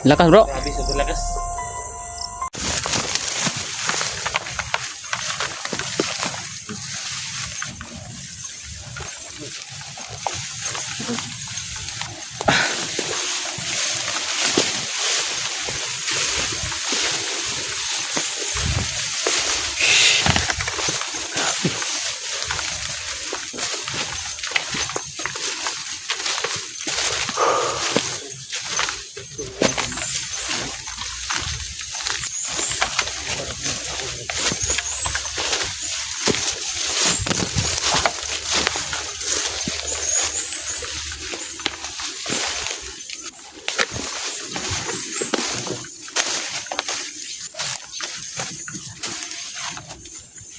Lakas bro. Grabe sa lakas.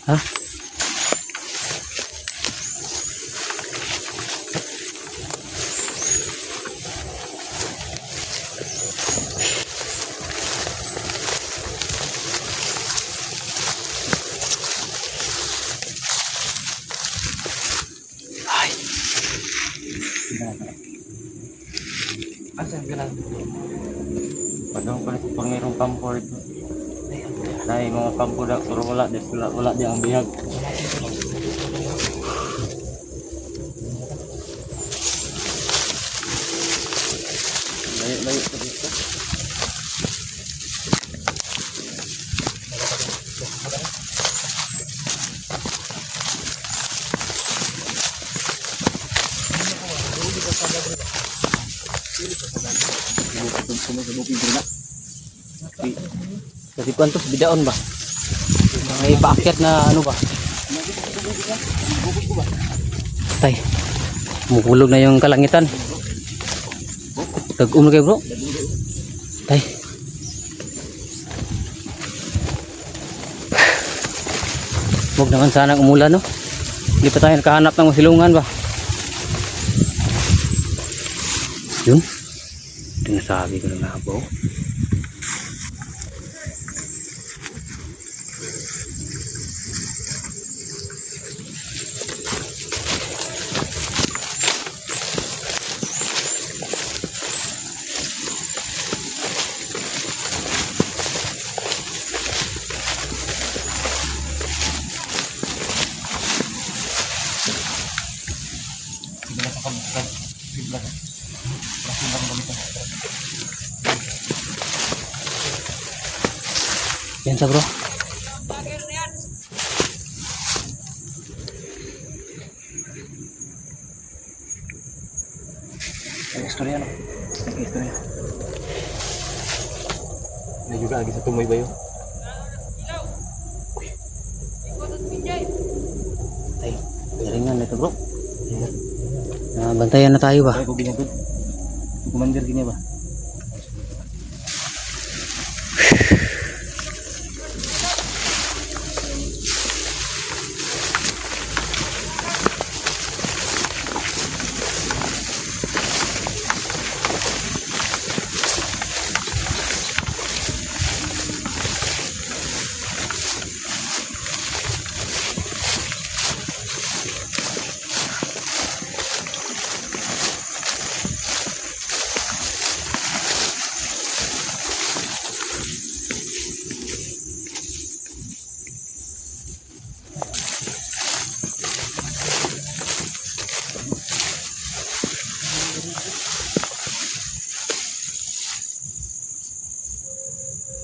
Ha? Ay. Asan ka lang? Padong pala sa Panginoong kampo ito. Dahil mga kampo na, pero wala di ang bihag. Layo sa dito. Kasi kwantos bidaon ba? May paakyat na ano ba? Tay. Mukulog na yung kalangitan. Tag-um na kayo bro. Tay. Huwag naman sanang umulan no. Hindi pa tayo nakahanap ng masilungan ba? Yun. Ito nasabi ko na nga bro. Yan sa bro. Ang istorya no? Ang istorya. May juga lagi sa tumoy ba yun? Tay, galingan na ito bro. Bantayan na tayo ba? Kaya ko ginagod. Kumandir gini ba?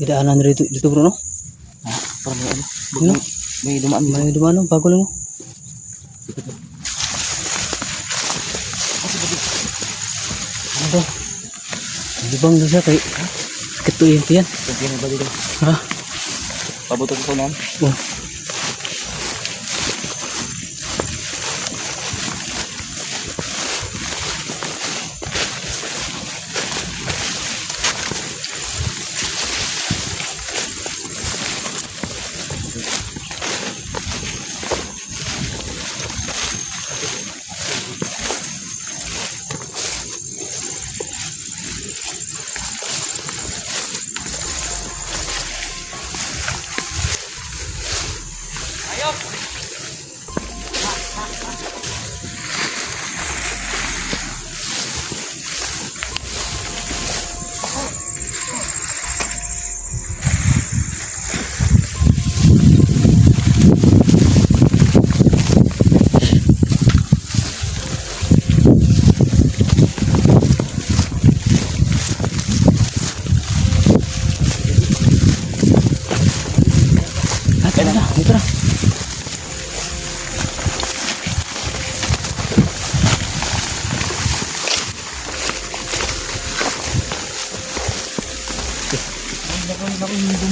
Idaanan dito bro no? Ha? Parang may ano? Ano? May dumaan. May dumaan no? Bago lang no? Ano ba? Libang na siya kay sakit to yan tiyan. Kumpiyan ba dito? Ha? Pabuto ko sa unahan. Oh.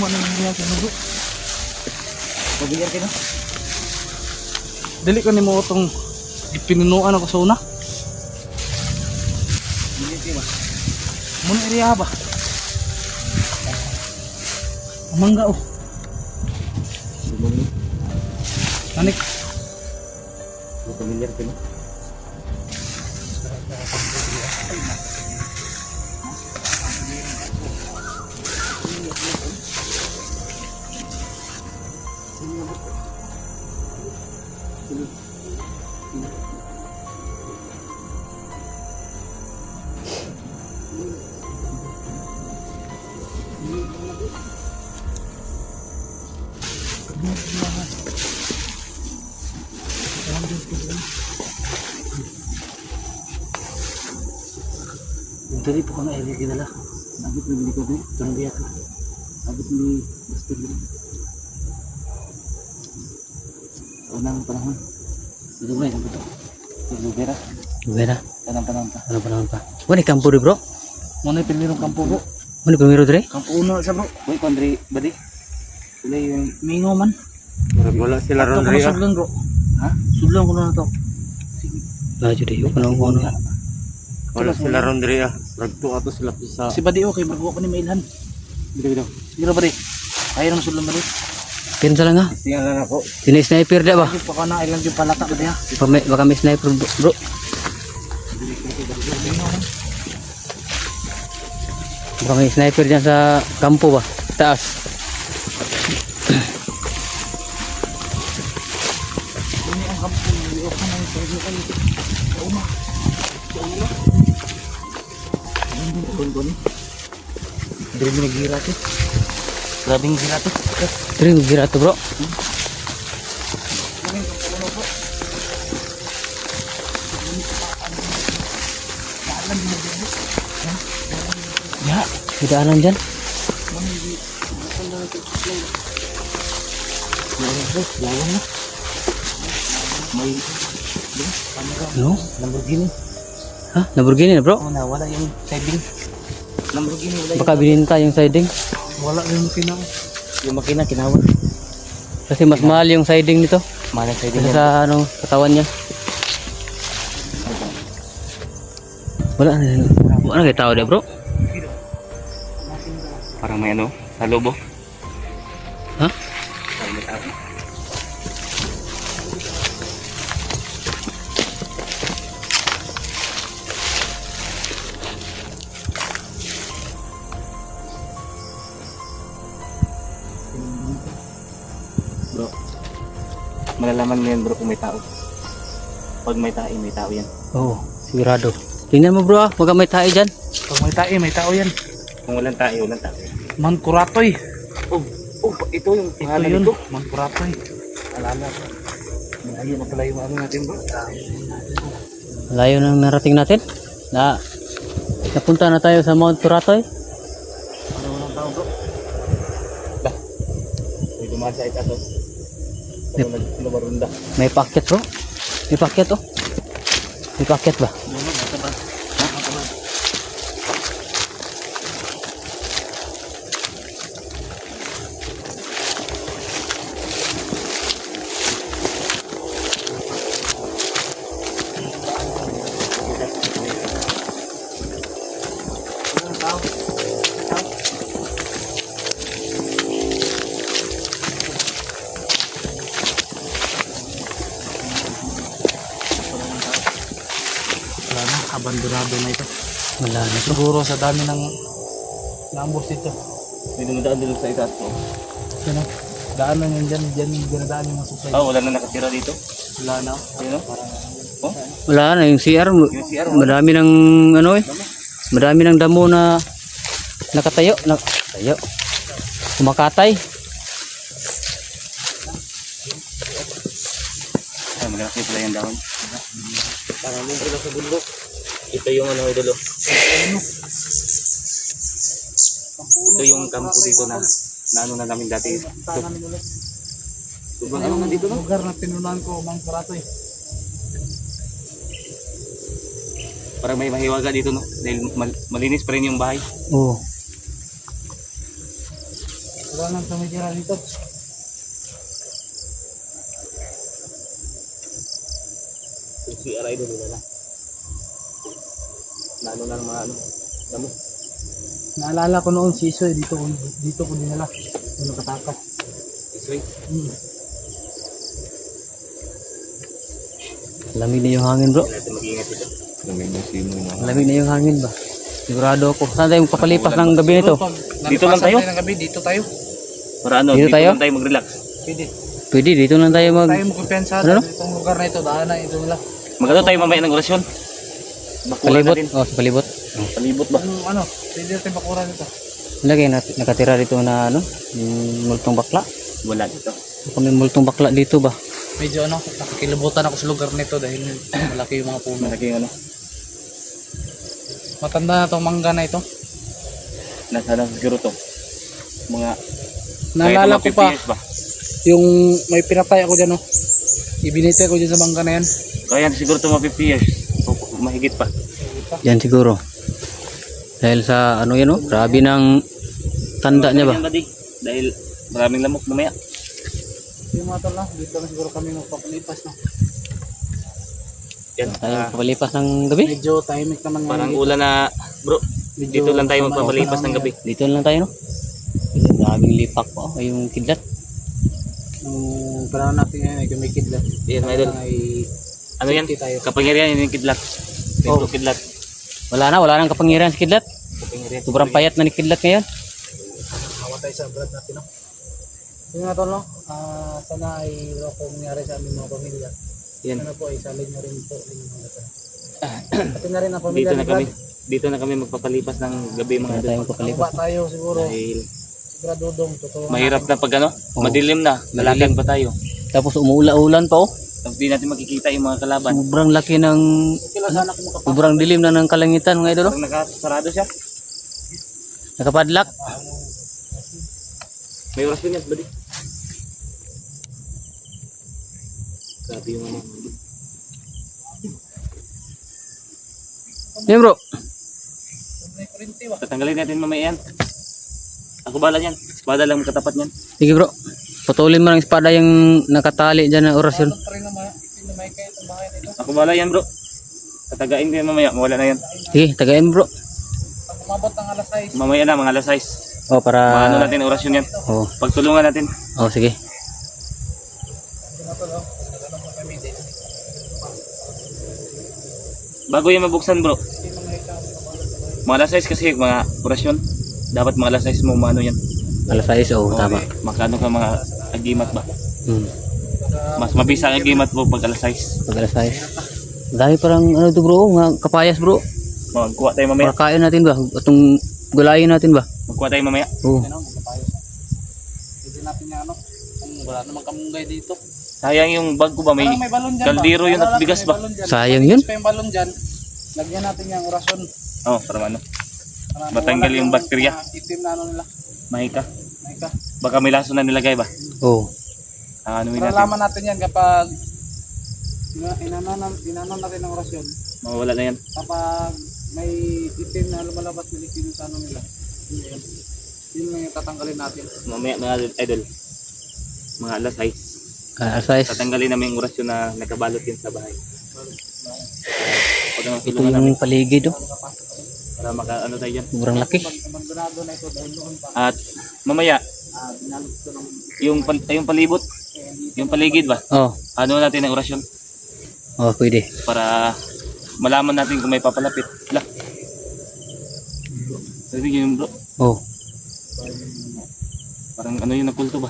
mo na yung reaction mo bro. Pabiyar ka na. Dili ko ni mo itong pinunuan ako sa una. Hindi ba? Muna area ba? Mangga oh. Tanik. Pabiyar ka na. Dali po ko na area kinala. Nabit na bili ko ba? Turun biya ka. Nabit ni Master Lee. Unang panahon. Ito ba yung ito? Lubera. Vera. Tanang panahon pa. Ano pa naman pa? Wala kampo di bro? Muna yung primerong kampo bro. Wala primero dire? Kampo uno sa bro. Uy, Kondri, badi. Sila yung... Mingo man. Wala sila Ito ko na sudlan bro. Ha? Sudlan ko na to. Lajo di. Yung panahon ko ano. Wala sila Rondria. Ragto ato sila sa... Si Badi okay. Magawa ko ni Mailhan. Bida. Siguro Badi. Ayaw naman sudlan Badi. Pin sa lang ha. Siya lang ako. Sini-sniper dia ba? Yung pa ka na. Ilang yung palata ko diya. Baka may sniper bro. Baka may sniper dyan sa kampo ba? Taas. Ini ang kampo. Hindi ako na yung pwede kayo. Sa uma. Sa ulo. Hindi ko ni. Hindi mo nagira to. Grabing gira to. Tring gira to bro. Ya. Tidak alam dyan. Lawan na. May No? Lamborghini. Ha? Lamborghini na bro? Oh, nawala yung siding. Lamborghini wala yung... Baka bininta yung siding. Wala yung makina. Yung makina kinawal. Kasi mas mahal yung siding nito. Malang siding Kasi yan. sa ano, katawan niya. Wala na kayo tao dia bro. Parang may ano, sa lobo. Ha? Parang may tao. Bro, malalaman mo yan bro kung may tao. Pag may tae, may tao yan. Oo, sigurado. Tingnan mo bro ah, baka may tae dyan. Pag may tae, may tao yan. Kung walang tae, walang tae. Mankuratoy. Oh, ito yung Ito pangalan yun. nito. Mankuratoy. Alala ko. Malayo na pala yung ano natin bro. Layo nang narating natin. Napunta na tayo sa Mount Turatoy. Ano walang tao bro? Bah, may dumaan sa itaas oh. Ano nagbarunda. May packet bro. May packet oh. May packet ba? Wala na, abandonado na ito. Wala na to. Siguro sa dami ng naambos dito. May dumadaan dito sa itaas oh. Yan o. Daanan yan dyan. Dyan yung dinadaan yung mga supply. Oh, wala na nakatira dito. Wala na. Ayun oh. Oh, Wala na yung CR. yung CR oh. Madami ng ano eh. Madami ng damo na nakatayo. Nakatayo. Kumakatay. Ay, malaki pala yung dahon. Parang may dalo sa bundok. Ito yung ano idolo. Ito yung kampo dito na ano na namin dati. Sobrang ano na dito no? Lugar na pinunan ko, Mankuratoy. Parang may mahiwaga dito no. Dahil malinis pa rin yung bahay. Oo. Wala nang tumitira dito. Si Aray doon nila. Lalo na ng mga ano. Damo. Naalala ko noon si Isoy dito ko dinala. Yung nakatakas. Isoy. Lamig na yung hangin bro. Hindi natin mag-iingat ito. Lamig na sino na. Lamig na yung hangin ba? Sigurado ako. Saan tayo magpapalipas ng gabi nito? Dito lang tayo? Ng gabi, dito tayo. Para ano, Dito dito tayo? lang tayo mag-relax. Pwede. Pwede, dito lang tayo mag... Tayo magkupensa Ano? itong lugar na ito. Daan na ito nila. Magano tayo mamaya ng orasyon? Bakuran Palibot. natin. Oh, sa palibot. Palibot ba? Ano? Pwede natin bakuran ito. Lagi nakatira dito na ano, yung multong bakla. Wala dito. Kami multong bakla dito ba? Medyo ano, nakikilabutan ako sa lugar nito dahil malaki yung mga puno. Malaki yung ano. Matanda na itong mangga na ito. Nasa na siguro to. Mga... Naalala kahit ko pa, mga 50 years ba? yung may pinatay ako dyan, oh. Ibinitay ko dyan sa mangga na yan. Kaya siguro to mga 50 years. O mahigit pa. Yan siguro. Dahil sa ano yan oh, grabe ng tanda niya ba? Yan, buddy. Dahil maraming lamok mamaya. Yung mga tol na, dito na siguro kami magpapalipas na. Yan. Tayo magpapalipas ng gabi. Medyo tahimik naman Parang ulan na bro. Medyo Dito lang tayo sama- magpapalipas sama ng gabi. Dito lang tayo no. Daming lipak pa oh, yung kidlat. Nung panahon natin ngayon ay kumikidlat. Yan, mga idol. Ay, Ano yan? safety tayo. Kapangyarihan yun yung kidlat. Oh. Kidlat. Wala nang kapangyarihan sa kidlat. Kapangyarihan. Sobrang payat na ni kidlat ngayon. Hawa tayo sa brad natin, no? Yung nga tol, no? Sana ay wala po mangyari sa aming mga pamilya. Yan. Sana po ay salid na rin po yung mga ito. Pati na rin ang pamilya Dito na ni kami. Brad. Dito na kami magpapalipas ng gabi mga Wala idol. tayong papalipas. Haba tayo siguro. Dahil Sigradodong, totoo. mahirap na pag ano, Oo. madilim na, lalakad pa tayo. Tapos umuulan pa oh. Tapos di natin makikita yung mga kalaban. Sobrang laki ng Kila sana kung makapasok. sobrang dilim na ng kalangitan mga idol. Oh. Parang nakasarado siya. Nakapadlock. May oras din yan, buddy. Grabe yung ano. Yan bro. May kurinti, wa. Tatanggalin natin mamaya yan. Ako bala yan. Espada lang katapat yan. Sige bro. Putulin mo ng espada yung nakatali dyan na orasyon. Ano pa rin naman, pinamay kayo itong bahay nito. Ako bala yan bro. Tatagain ko yan mamaya. Mawala na yan. Sige, tagayin mo bro. Pag umabot ng alas 6, Mamaya na mga alas 6. Oh, para... Maano natin orasyon yan. Oh, Pagtulungan natin. oh sige. tinatulog. Nagano po kami din. Bago yan mabuksan bro. Mga alas 6 kasi mga orasyon. Dapat mga alas 6 mo maano yan. Alas 6, oh, tama. Makano ka mga agimat ba? Hmm. Mas mabisa ang agimat mo pag alas 6. Pag alas 6. Dahil parang ano to bro, mga kapayas bro. Magkuha tayo mamaya. Para kain natin ba? Itong gulayin natin ba? Magkuha tayo mamaya. Oh. Ano, magpapayo. Pwede natin yung ano, kung wala namang kamunggay dito. Sayang yung bag ko ba may Parang may balon dyan kaldero ba? yun at Parang bigas may ba? balon dyan. Sayang yun. Pa yung balon dyan, lagyan natin yung orasyon. Oh, para ano. Para Matanggal mawala yung bakterya. mga itim na ano nila. Mahika. May ka. Baka may laso na nilagay ba? Oh. Ano Para natin. laman natin yan kapag inanon natin ang orasyon. Mawala na yan. Kapag may itim na lumalabas na liquido sa ano nila. Yun. Yun lang yung tatanggalin natin. Mamaya mga idol. Mga alas 6. Alas 6. Tatanggalin namin yung orasyon na nakabalot yun sa bahay. Pag Ito tulungan namin yung paligid oh. para maka ano tayo dyan. Sobrang laki. Abandonado na ito dahil noon pa. At mamaya Binalot ito ng yung palibot, yung paligid ba? Oh. Ano natin ang orasyon Oh, pwede. para malaman natin kung may papalapit. Lah. Sabi yun bro. Oh. Parang ano yung nakulto ba?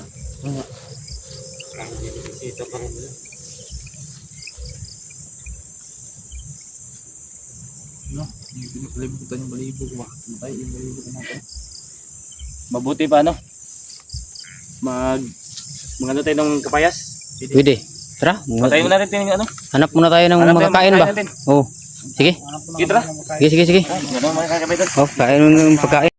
no, yung pinakalibutan yung balibo ko. Tayo yung balibo ko natin. Mabuti pa ano? Ano tayo ng kapayas? Pwede. Tara. Patayin mo na rin yung ano? Hanap muna tayo ng Hanap tayo makakain ba? natin. Oh. Sige. Hanap ko na Sige, tara. Sige, sige, sige. Ano mga kakabay doon? Oh, kain ng pagkain.